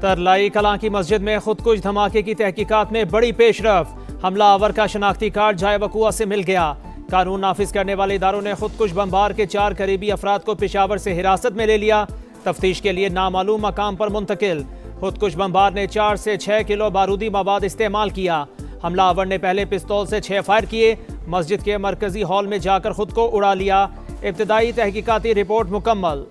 तरलाई कलां की मस्जिद में खुदकुश धमाके की तहकीकात में बड़ी पेशरफ। हमलावर का शनाख्ती कार्ड जाए वकुआ से मिल गया। कानून नाफिज करने वाले इदारों ने खुदकुश बमबार के 4 करीबी अफराद को पेशावर से हिरासत में ले लिया। तफ्तीश के लिए नामालूम मकाम पर मुंतकिल। खुदकुश बमबार ने 4 से 6 किलो बारूदी मवाद इस्तेमाल किया। हमलावर ने पहले पिस्तौल से 6 फायर किए। मस्जिद के मरकजी हॉल में जाकर खुद को उड़ा लिया। इब्तदाई तहकीकाती रिपोर्ट मुकम्मल।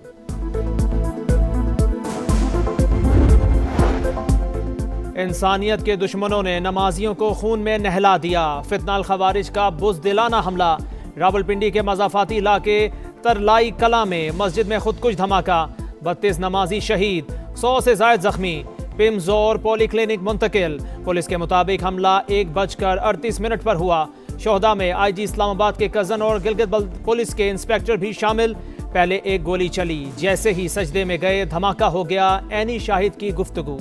इंसानियत के दुश्मनों ने नमाजियों को खून में नहला दिया। फितनाल खवारिज का बुज़दिलाना हमला। रावलपिंडी के मज़ाफ़ाती इलाके तरलाई कला में मस्जिद में खुदकुश धमाका। 32 नमाजी शहीद, 100 से ज़ायद जख्मी। पिम्स और पॉलीक्लिनिक मुंतकिल। पुलिस के मुताबिक हमला 1:38 पर हुआ। शोहदा में IG इस्लामाबाद के कज़न और गिलगित पुलिस के इंस्पेक्टर भी शामिल। पहले एक गोली चली, जैसे ही सजदे में गए धमाका हो गया। ऐनी शाहिद की गुफ्तगू।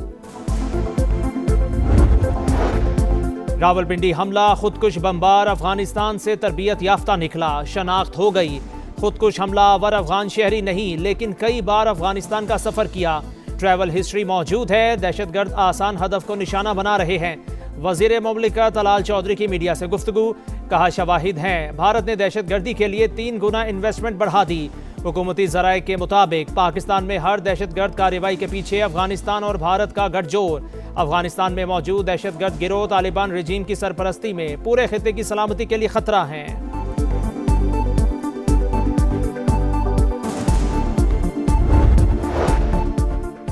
रावलपिंडी हमला। खुदकुश बमबार अफगानिस्तान से तरबियत याफ्ता निकला। शनाख्त हो गई। खुदकुश हमलावर अफगान शहरी नहीं, लेकिन कई बार अफगानिस्तान का सफर किया। ट्रैवल हिस्ट्री मौजूद है। दहशतगर्द आसान हदफ को निशाना बना रहे हैं। वजीर मुमलिकत तलाल चौधरी की मीडिया से गुफ्तगू। कहा शवाहिद हैं, भारत ने दहशतगर्दी के लिए 3 गुना इन्वेस्टमेंट बढ़ा दी। हुकूमती ज़राए के मुताबिक पाकिस्तान में हर दहशतगर्द कार्रवाई के पीछे अफगानिस्तान और भारत का गठजोड़। अफगानिस्तान में मौजूद दहशतगर्द गिरोह तालिबान रजीम की सरपरस्ती में पूरे खित्ते की सलामती के लिए खतरा है।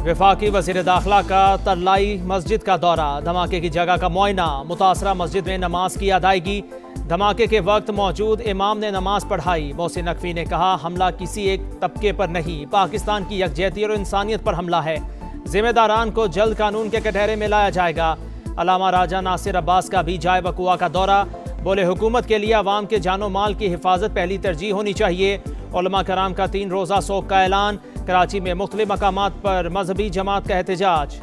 वफाकी वज़ीर दाखिला का तरलाई मस्जिद का दौरा। धमाके की जगह का मुआयना। मुतासरा मस्जिद में नमाज की अदायगी। धमाके के वक्त मौजूद इमाम ने नमाज पढ़ाई। मोहसिन नकवी ने कहा, हमला किसी एक तबके पर नहीं, पाकिस्तान की यकजहती और इंसानियत पर हमला है। जिम्मेदारान को जल्द कानून के कटहरे में लाया जाएगा। अलामा राजा नासिर अब्बास का भी जाए वकुआ का दौरा। बोले, हुकूमत के लिए अवाम के जानो माल की हिफाजत पहली तरजीह होनी चाहिए। उलमा कराम का 3 रोज़ा सोग का ऐलान। कराची में मुख्तलिफ मकामात पर मजहबी जमात का एहतजाज।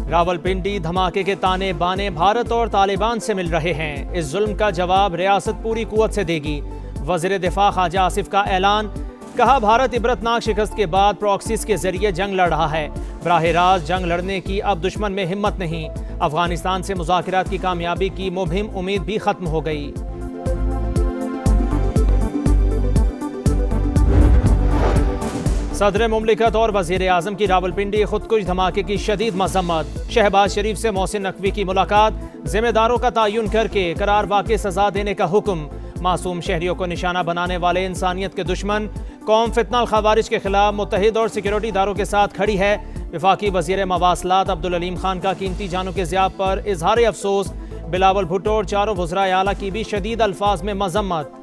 रावलपिंडी धमाके के ताने बाने भारत और तालिबान से मिल रहे हैं। इस जुल्म का जवाब रियासत पूरी कुव्वत से देगी। वज़ीर दिफा ख्वाजा आसिफ का ऐलान। कहा, भारत इबरतनाक शिकस्त के बाद प्रॉक्सीज के जरिए जंग लड़ रहा है। बराह रास्त जंग लड़ने की अब दुश्मन में हिम्मत नहीं। अफगानिस्तान से मुज़ाकरात की कामयाबी की मुबहिम उम्मीद भी खत्म हो गई। सदर मुमलिकत और वज़ीर आज़म की रावलपिंडी खुदकुश धमाके की शदीद मज़म्मत। शहबाज शरीफ से मोहसिन नकवी की मुलाकात। जिम्मेदारों का तयन करके करार वाक़ई सज़ा देने का हुक्म। मासूम शहरियों को निशाना बनाने वाले इंसानियत के दुश्मन। कौम फितनाल खवारिज के खिलाफ मुत्तहिद और सिक्योरिटी इदारों के साथ खड़ी है। वफाकी वज़ीर मवासलात अब्दुल अलीम खान का कीमती जानों के ज़ियाब पर इजहार अफसोस। बिलावल भुट्टो और 4 वज़राए आला की भी शदीद अल्फाज में मज़म्मत।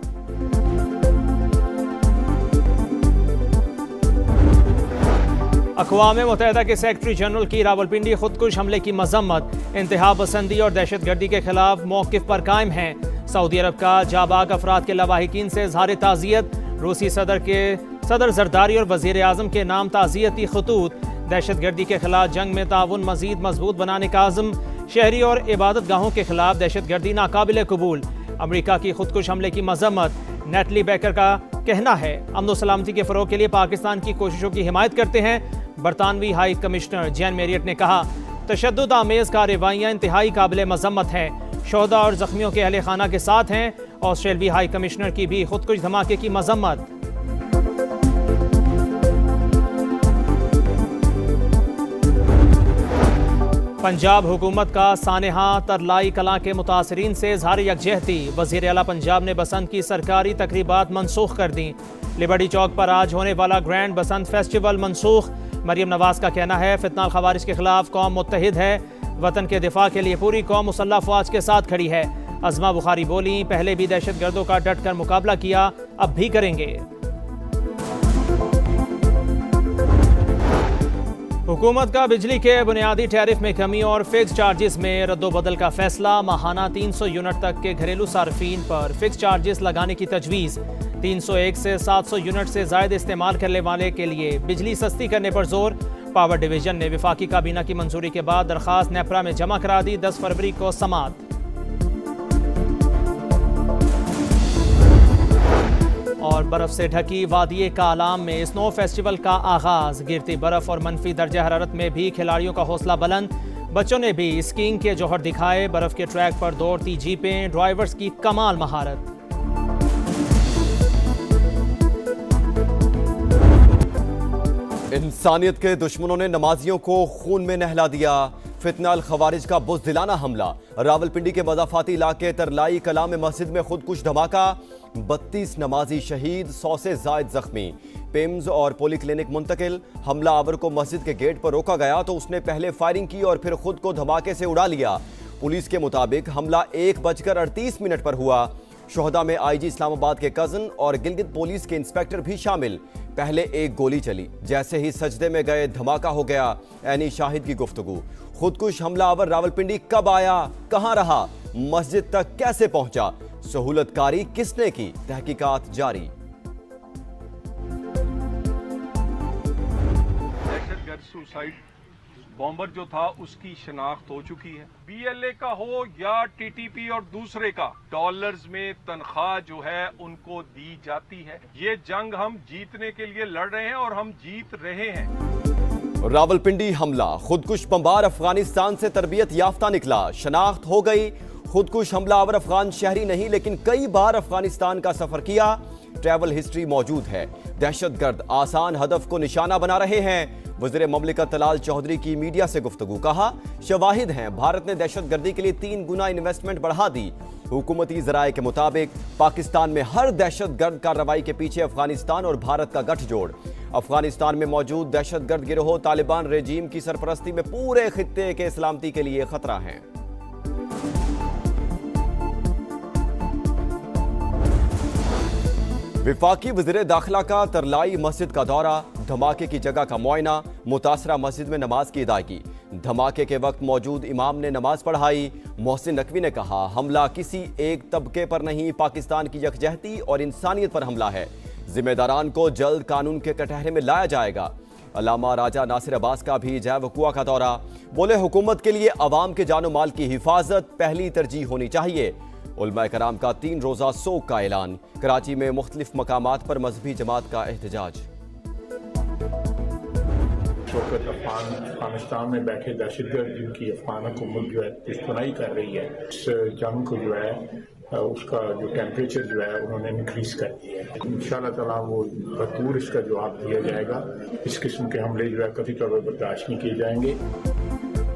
अक़वाम मुत्तहिदा के सेक्रेटरी जनरल की रावलपिंडी खुदकुश हमले की मज़म्मत। इंतहा पसंदी और दहशतगर्दी के खिलाफ मौक़िफ़ पर कायम हैं। सऊदी अरब का जाबाग अफराद के लवाहिकीन से इज़हार ताज़ियत। रूसी सदर ज़रदारी और वज़ीर आज़म के नाम ताज़ियती खतूत। दहशतगर्दी के खिलाफ जंग में ताउन मज़ीद मजबूत बनाने का आज़म। शहरी और इबादत गाहों के खिलाफ दहशतगर्दी नाकाबिल कबूल। अमरीका की खुदकुश हमले की मज़म्मत। नेटली बेकर का कहना है, अमन व सलामती के फ़रोग़ के लिए पाकिस्तान की कोशिशों की हिमायत करते हैं। बरतानवी हाई कमिश्नर जैन मेरियट ने कहा, तशद्दुद आमेज़ कार्रवाइयाँ इंतहाई काबिल मज़म्मत हैं। शोहदा और ज़ख्मियों के अहले खाना के साथ हैं। ऑस्ट्रेलवी हाई कमिश्नर की भी खुदकुश धमाके की मज़म्मत। पंजाब हुकूमत का सानेहा तरलाई कलां के मुतासरीन से इज़हार यकजहती। वज़ीर आला पंजाब ने बसंत की सरकारी तकरीबात मनसूख कर दी। लिबर्टी चौक पर आज होने वाला ग्रैंड बसंत फेस्टिवल मनसूख। मरियम नवाज का कहना है, फितनाल खवारिज के खिलाफ कौम मुत्तहिद है। वतन के दिफा के लिए पूरी कौम मुसल्लह अफ़वाज के साथ खड़ी है। अज़मा बुखारी बोली, पहले भी दहशतगर्दों का डट कर मुकाबला किया, अब भी करेंगे। हुकूमत का बिजली के बुनियादी टैरिफ में कमी और फिक्स चार्जेस में रद्दोबदल का फैसला। माहाना 300 यूनिट तक के घरेलू सार्फिन पर फिक्स चार्जेस लगाने की तजवीज़। 301 से 700 यूनिट से ज़ायद इस्तेमाल करने वाले के लिए बिजली सस्ती करने पर जोर। पावर डिवीजन ने वफाकी काबीना की मंजूरी के बाद दरख्वास्त नेपरा में जमा करा दी। 10 फरवरी को समात। और बर्फ से ढकी वादी कालाम में स्नो फेस्टिवल का आगाज। गिरती बर्फ और मनफी दर्जा हरारत में भी खिलाड़ियों का हौसला बुलंद। बच्चों ने भी स्कीइंग के जौहर दिखाए। बर्फ के ट्रैक पर दौड़ती जीपें, ड्राइवर्स की कमाल महारत। इंसानियत के दुश्मनों ने नमाजियों को खून में नहला दिया। फितना अल खवारिज का बुज़दिलाना हमला। रावलपिंडी के मज़ाफ़ाती इलाके तरलाई कला में मस्जिद में खुदकुश धमाका। 32 नमाजी शहीद, 100 से ज़ायद जख्मी। पेम्स और पोली क्लिनिक मुंतकिल। हमला आवर को मस्जिद के गेट पर रोका गया तो उसने पहले फायरिंग की और फिर खुद को धमाके से उड़ा लिया। पुलिस के मुताबिक हमला 1:38 पर हुआ। शोहदा में आईजी इस्लामाबाद के कजन और गिलगित पुलिस के इंस्पेक्टर भी शामिल। पहले एक गोली चली, जैसे ही सजदे में गए धमाका हो गया। ऐनी शाहिद की गुफ्तगू। खुदकुश हमलावर रावलपिंडी कब आया, कहां रहा, मस्जिद तक कैसे पहुंचा, सहूलतकारी किसने की, तहकीकात जारी। दहशतगर्द सुसाइड बॉम्बर जो था उसकी शनाख्त हो चुकी है। बीएलए का हो या टीटीपी और दूसरे का, डॉलर्स में तनख्वाह जो है उनको दी जाती है। ये जंग हम जीतने के लिए लड़ रहे हैं और हम जीत रहे हैं। रावलपिंडी हमला। खुदकुश बमबार अफगानिस्तान से तरबियत याफ्ता निकला। शनाख्त हो गई। खुदकुश हमलावर अफगान शहरी नहीं लेकिन कई बार अफगानिस्तान का सफर किया। ट्रैवल हिस्ट्री मौजूद है। दहशतगर्द आसान हदफ को निशाना बना रहे हैं। वज़ीर ममलिकत तलाल चौधरी की मीडिया से गुफ्तगू। कहा, शवाहिद हैं, भारत ने दहशतगर्दी के लिए 3 गुना इन्वेस्टमेंट बढ़ा दी। हुकूमती ज़राए के मुताबिक पाकिस्तान में हर दहशतगर्द कार्रवाई के पीछे अफगानिस्तान और भारत का गठजोड़। अफगानिस्तान में मौजूद दहशतगर्द गिरोह तालिबान रेजीम की सरपरस्ती में पूरे खित्ते के सलामती के लिए खतरा है। विफाकी वज़ीर दाखिला का तरलाई मस्जिद का दौरा। धमाके की जगह का मुआयना। मुतासरा मस्जिद में नमाज की अदायगी। धमाके के वक्त मौजूद इमाम ने नमाज पढ़ाई। मोहसिन नकवी ने कहा, हमला किसी एक तबके पर नहीं, पाकिस्तान की यकजहती और इंसानियत पर हमला है। जिम्मेदारान को जल्द कानून के कटहरे में लाया जाएगा। अल्लामा राजा नासिर अब्बास का भी जय वकुआ का दौरा। बोले, हुकूमत के लिए अवाम के जानो माल की हिफाजत पहली तरजीह होनी चाहिए। उलमा कराम का 3 रोज़ा सोग का ऐलान। कराची में मुख्तलिफ मकामात पर मजहबी जमात का एहतजाज। अफगानिस्तान में बैठे दहशतगर्द जिनकी अफगान हुकूमत जो है दुश्मनाई कर रही है, इस जंग को जो है उसका जो टेम्परेचर जो है उन्होंने इंक्रीज कर दिया है। इंशाअल्लाह ताला वो भरपूर इसका जवाब दिया जाएगा। इस किस्म के हमले जो है कभी कभी बर्दाश्त नहीं किए जाएंगे।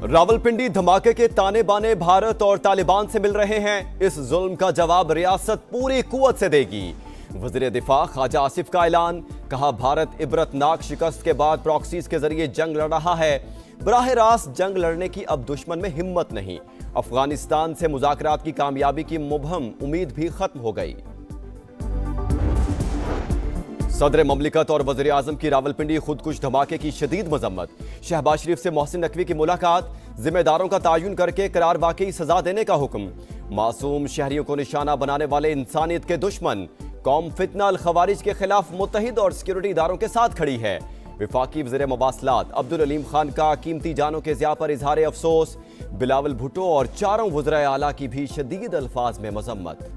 रावलपिंडी धमाके के ताने बाने भारत और तालिबान से मिल रहे हैं। इस जुल्म का जवाब रियासत पूरी कुव्वत से देगी। वज़ीर दिफा ख्वाजा आसिफ का ऐलान। कहा, भारत इबरतनाक शिकस्त के बाद प्रॉक्सीज के जरिए जंग लड़ रहा है। बराह रास्त जंग लड़ने की अब दुश्मन में हिम्मत नहीं। अफगानिस्तान से मुज़ाकरात की कामयाबी की मुबहम उम्मीद भी खत्म हो गई। सदर ममलिकत और वज़ीर आज़म की रावलपिंडी खुदकुश धमाके की शदीद मजम्मत। शहबाज शरीफ से मोहसिन नकवी की मुलाकात। जिम्मेदारों का तायुन करके करार वाकई सजा देने का हुक्म। मासूम शहरियों को निशाना बनाने वाले इंसानियत के दुश्मन। कौम फितना अल खवारिज के खिलाफ मुत्तहिद और सिक्योरिटी इदारों के साथ खड़ी है। विफाकी वज़ीर मवासलात अब्दुल अलीम खान का कीमती जानों के ज़िया पर इजहार अफसोस। बिलावल भुट्टो और 4 वज़राए आला की भी शदीद अल्फाज में मजम्मत।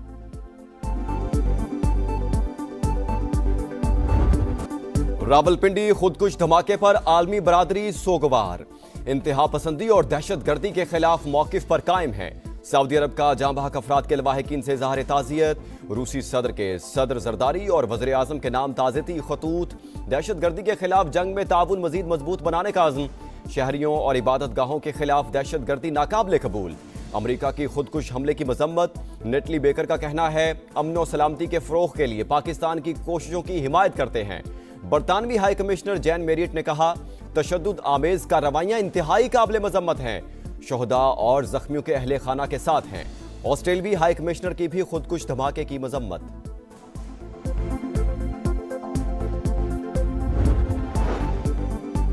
रावलपिंडी खुदकुश धमाके पर आलमी बरादरी सोगवार। इंतहा पसंदी और दहशतगर्दी के खिलाफ मौकिफ पर कायम है। सऊदी अरब का जाँ बहक अफराद के लवाहिकीन से इज़हार ताज़ियत। रूसी सदर के सदर जरदारी और वज़ीर आज़म के नाम ताज़ियती खतूत। दहशतगर्दी के खिलाफ जंग में ताउन मजीद मजबूत बनाने का अज़्म। शहरियों और इबादत गाहों के खिलाफ दहशतगर्दी नाकाबिले कबूल। अमरीका की खुदकुश हमले की मजम्मत। नेटली बेकर का कहना है, अमन और सलामती के फ़रोग़ के लिए पाकिस्तान की कोशिशों की हिमायत करते हैं। बरतानवी हाई कमिश्नर जैन मेरियट ने कहा, तशद्दुद आमेज कार्रवाइयां इंतहाई काबिल मजम्मत हैं। शोहदा और जख्मियों के अहले खाना के साथ हैं। ऑस्ट्रेलवी हाई कमिश्नर की भी खुदकुश धमाके की मजम्मत।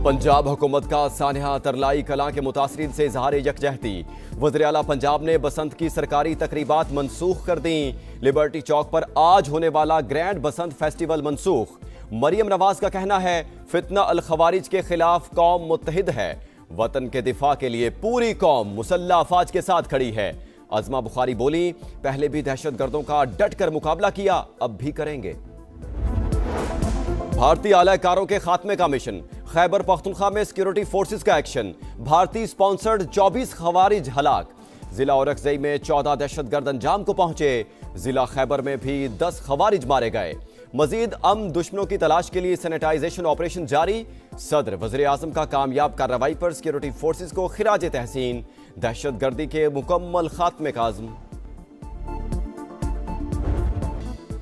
पंजाब हुकूमत का सानिया तरलाई कलां के मुतासरीन से इजहार यकजहती। वज़ीर आला पंजाब ने बसंत की सरकारी तकरीबात मनसूख कर दी। लिबर्टी चौक पर आज होने वाला ग्रैंड बसंत फेस्टिवल मनसूख। मरियम नवाज का कहना है, फितना अल खवारिज के खिलाफ कौम मुत्तहिद है। वतन के दिफा के लिए पूरी कौम मुसल्लह अफवाज के साथ खड़ी है। अज़मा बुखारी बोली, पहले भी दहशतगर्दों का डट कर मुकाबला किया, अब भी करेंगे। भारतीय आलाकारों के खात्मे का मिशन, खैबर पख्तूनख्वा में सिक्योरिटी फोर्सेस का एक्शन, भारतीय स्पॉन्सर्ड 24 खवारिज हलाक। जिला औरकजई में 14 दहशतगर्द अंजाम को पहुंचे। जिला खैबर में भी 10 खवारिज मारे गए। मजीद अमन दुश्मनों की तलाश के लिए सैनिटाइजेशन ऑपरेशन जारी। सदर वज़ीर आज़म का कामयाब कार्रवाई पर सिक्योरिटी फोर्सेस को खिराज तहसीन। दहशतगर्दी के मुकम्मल खात्मे का आज़म।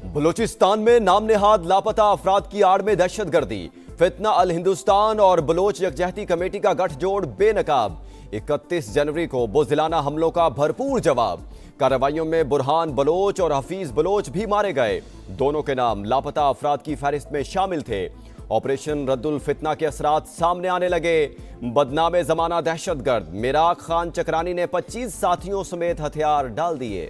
बलूचिस्तान में नाम नेहाद लापता अफराद की आड़ में दहशतगर्दी। फितना अल हिंदुस्तान और बलोच यकजहती कमेटी का गठजोड़ बेनकाब। 31 जनवरी को बुज़दिलाना हमलों का भरपूर जवाब। कार्रवाइयों में बुरहान बलोच और हफीज बलोच भी मारे गए। दोनों के नाम लापता अफराद की फहरिस्त में शामिल थे। ऑपरेशन रद्दुल फितना के असरात सामने आने लगे। बदनामे जमाना दहशतगर्द मिराग खान चक्रानी ने 25 साथियों समेत हथियार डाल दिए।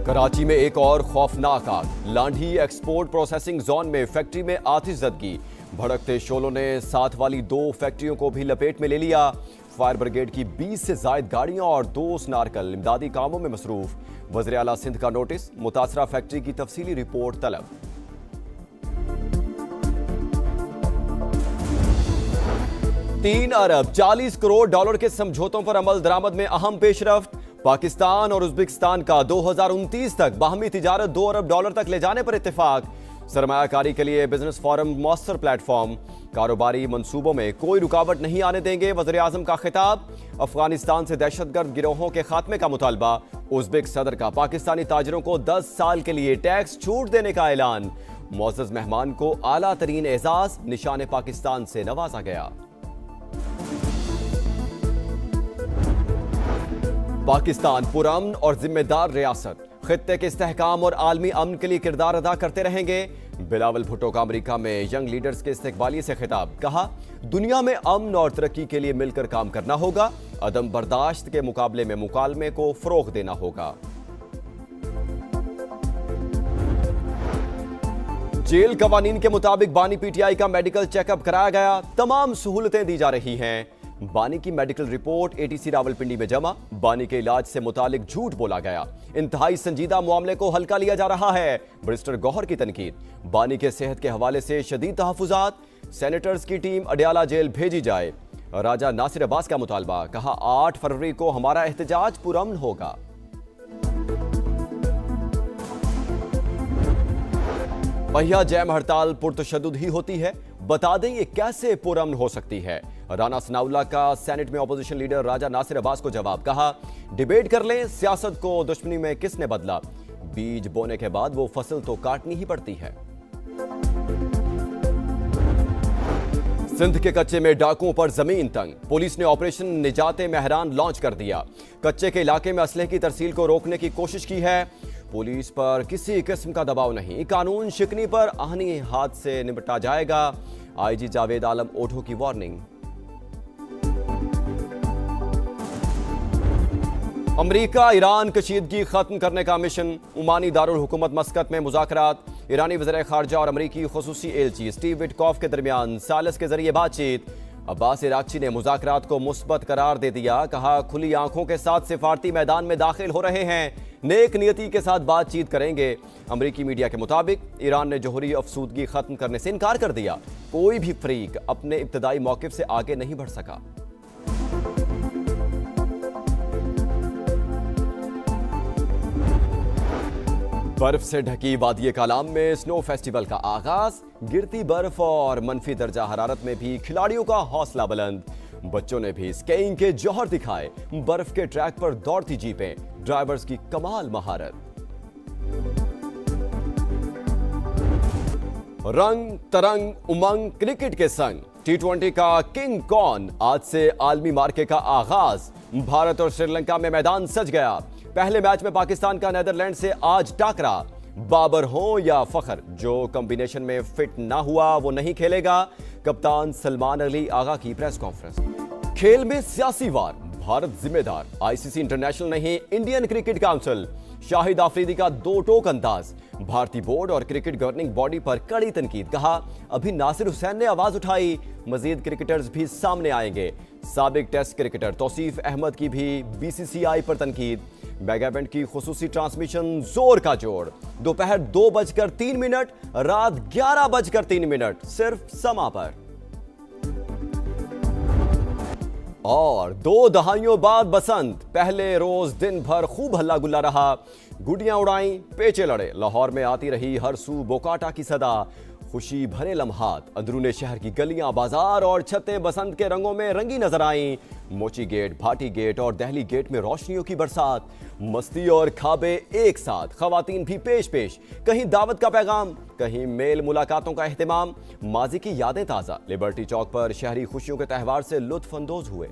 कराची में एक और खौफनाक आग। लांढी एक्सपोर्ट प्रोसेसिंग जोन में फैक्ट्री में आतिशज़दगी। भड़कते शोलों ने साथ वाली 2 फैक्ट्रियों को भी लपेट में ले लिया। फायर ब्रिगेड की 20 से जायद गाड़ियां और 2 स्नारकल इमदादी कामों में मसरूफ। वज़ीर आला सिंध का नोटिस, मुतासरा फैक्ट्री की तफसीली रिपोर्ट तलब। $3 अरब 40 करोड़ डॉलर के समझौतों पर अमल दरामद में अहम पेशरफ्त। पाकिस्तान और उज्बेकिस्तान का 2029 तक बाहमी तिजारत $2 अरब तक ले जाने पर इत्तेफाक। सरमायाकारी के लिए बिजनेस फोरम मौसर प्लेटफॉर्म। कारोबारी मंसूबों में कोई रुकावट नहीं आने देंगे, वज़ीर आज़म का खिताब। अफगानिस्तान से दहशतगर्द गिरोहों के खात्मे का मुतालबा। उज्बेक सदर का पाकिस्तानी ताजिरों को 10 साल के लिए टैक्स छूट देने का ऐलान। मुअज़्ज़ज़ मेहमान को आला तरीन एजाज निशान पाकिस्तान से नवाजा गया। पाकिस्तान पुरअमन और जिम्मेदार रियासत, खित्ते के इस्तेहकाम और आलमी अमन के लिए किरदार अदा करते रहेंगे। बिलावल भुट्टो का अमेरिका में यंग लीडर्स के इस्तकबालिये से खिताब। कहा, दुनिया में अमन और तरक्की के लिए मिलकर काम करना होगा। अदम बर्दाश्त के मुकाबले में मुकालमे को फरोग देना होगा। जेल कवानीन के मुताबिक बानी पीटीआई का मेडिकल चेकअप कराया गया। तमाम सहूलतें दी जा रही हैं। बानी की मेडिकल रिपोर्ट एटीसी रावलपिंडी में जमा। बानी के इलाज से मुतालिक झूठ बोला गया। इंतहाई संजीदा मामले को हल्का लिया जा रहा है। बैरिस्टर गौहर की तनकीद। बानी के सेहत के हवाले से शदीद तहफ़्फ़ुज़ात। सेनेटर्स की टीम अडयाला जेल भेजी जाए। राजा नासिर अब्बास का मुतालबा। कहा, 8 फरवरी को हमारा एहतजाज पुरअमन होगा। पहिया जैम हड़ताल पुरतशद्दुद ही होती है। बता दें ये कैसे पुरअमन हो सकती है। राना सनाउल्लाह का सेनेट में अपोजिशन लीडर राजा नासिर अब्बास को जवाब। कहा, डिबेट कर लें, सियासत को दुश्मनी में किसने बदला। बीज बोने के बाद वो फसल तो काटनी ही पड़ती है। सिंध के कच्चे में डाकुओं पर जमीन तंग। पुलिस ने ऑपरेशन निजाते मेहरान लॉन्च कर दिया। कच्चे के इलाके में असलहे की तरसील को रोकने की कोशिश की है। पुलिस पर किसी किस्म का दबाव नहीं। कानून शिकनी पर आहनी हाथ से निपटा जाएगा। आईजी जावेद आलम ओठो की वार्निंग। अमरीका ईरान कशीदगी खत्म करने का मिशन। ओमानी दारुल हुकूमत मस्कत में मुज़ाकरात। ईरानी वज़ीर ख़ारजा और अमरीकी खुसूसी एलची स्टीव विटकॉफ के दरमियान सालस के जरिए बातचीत। अब्बास इराक़ची ने मुज़ाकरात को मुस्बत करार दे दिया। कहा, खुली आंखों के साथ सिफारती मैदान में दाखिल हो रहे हैं। नेक नियति के साथ बातचीत करेंगे। अमरीकी मीडिया के मुताबिक ईरान ने जोहरी अफसूदगी खत्म करने से इनकार कर दिया। कोई भी फरीक अपने इब्तदाई मौक़िफ़ से आगे नहीं बढ़ सका। बर्फ से ढकी वादिये कालाम में स्नो फेस्टिवल का आगाज। गिरती बर्फ और मनफी दर्जा हरारत में भी खिलाड़ियों का हौसला बुलंद। बच्चों ने भी स्कीइंग के जौहर दिखाए। बर्फ के ट्रैक पर दौड़ती जीपें, ड्राइवर्स की कमाल महारत। रंग तरंग उमंग क्रिकेट के संग T20 का किंग कौन। आज से आलमी मार्के का आगाज। भारत और श्रीलंका में मैदान सज गया। पहले मैच में पाकिस्तान का नीदरलैंड से आज टाकरा। बाबर हो या फखर, जो कॉम्बिनेशन में फिट ना हुआ वो नहीं खेलेगा। कप्तान सलमान अली आगा की प्रेस कॉन्फ्रेंस। खेल में सियासी वार, भारत जिम्मेदार। आईसीसी इंटरनेशनल नहीं, Indian cricket council. Shahid Afridi का 2 टोक अंदाज। भारतीय बोर्ड और क्रिकेट गवर्निंग बॉडी पर कड़ी तनकीद। कहा, अभी नासिर हुसैन ने आवाज उठाई, मजीद क्रिकेटर्स भी सामने आएंगे। साबिक टेस्ट क्रिकेटर तौसीफ अहमद की भी बीसीसीआई पर तनकीद। मेगा इवेंट की खुसूसी ट्रांसमिशन जोर का जोड़। दोपहर 2:03, रात 11:03, सिर्फ समा पर। और 2 दहाइयों बाद बसंत। पहले रोज दिन भर खूब हल्ला गुल्ला रहा, गुडियां उड़ाई, पेचे लड़े। लाहौर में आती रही हर सू बोकाटा की सदा। खुशी भरे लम्हात अंदरूने शहर की गलियां, बाजार और छतें बसंत के रंगों में रंगी नजर आईं। मोची गेट, भाटी गेट और दहली गेट में रोशनियों की बरसात। मस्ती और खाबे एक साथ, खवातीन भी पेश पेश। कहीं दावत का पैगाम, कहीं मेल मुलाकातों का एहतिमाम। माजी की यादें ताज़ा। लिबर्टी चौक पर शहरी खुशियों के त्यौहार से लुत्फ अंदोज हुए।